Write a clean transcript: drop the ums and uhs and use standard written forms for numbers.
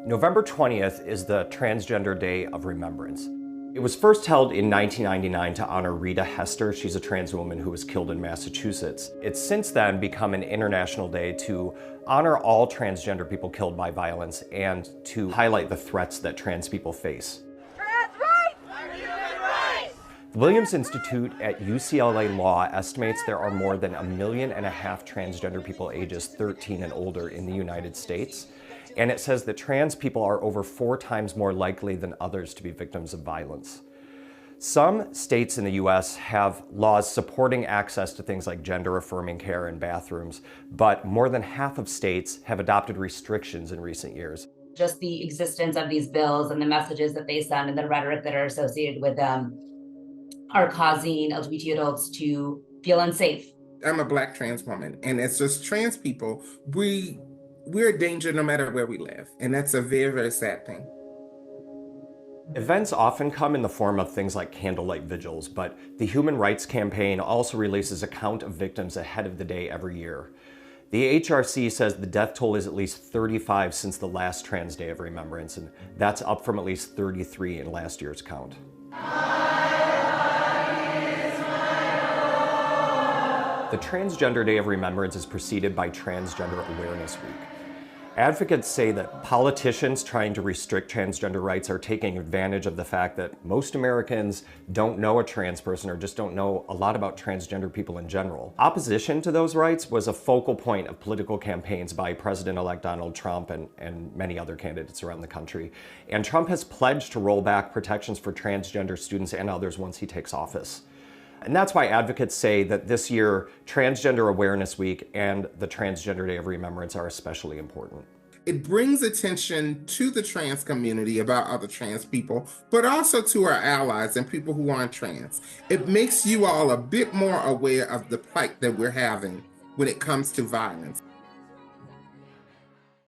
November 20th is the Transgender Day of Remembrance. It was first held in 1999 to honor Rita Hester. She's a trans woman who was killed in Massachusetts. It's since then become an international day to honor all transgender people killed by violence and to highlight the threats that trans people face. The Williams Institute at UCLA Law estimates there are more than 1.5 million transgender people ages 13 and older in the United States. And it says that trans people are over 4 times more likely than others to be victims of violence. Some states in the US have laws supporting access to things like gender-affirming care and bathrooms, but more than half of states have adopted restrictions in recent years. Just the existence of these bills and the messages that they send and the rhetoric that are associated with them are causing LGBT adults to feel unsafe. I'm a Black trans woman, and as just trans people, we're a danger no matter where we live, and that's a very, very sad thing. Events often come in the form of things like candlelight vigils, but the Human Rights Campaign also releases a count of victims ahead of the day every year. The HRC says the death toll is at least 35 since the last Trans Day of Remembrance, and that's up from at least 33 in last year's count. The Transgender Day of Remembrance is preceded by Transgender Awareness Week. Advocates say that politicians trying to restrict transgender rights are taking advantage of the fact that most Americans don't know a trans person or just don't know a lot about transgender people in general. Opposition to those rights was a focal point of political campaigns by President-elect Donald Trump and many other candidates around the country. And Trump has pledged to roll back protections for transgender students and others once he takes office. And that's why advocates say that this year, Transgender Awareness Week and the Transgender Day of Remembrance are especially important. It brings attention to the trans community about other trans people, but also to our allies and people who aren't trans. It makes you all a bit more aware of the plight that we're having when it comes to violence.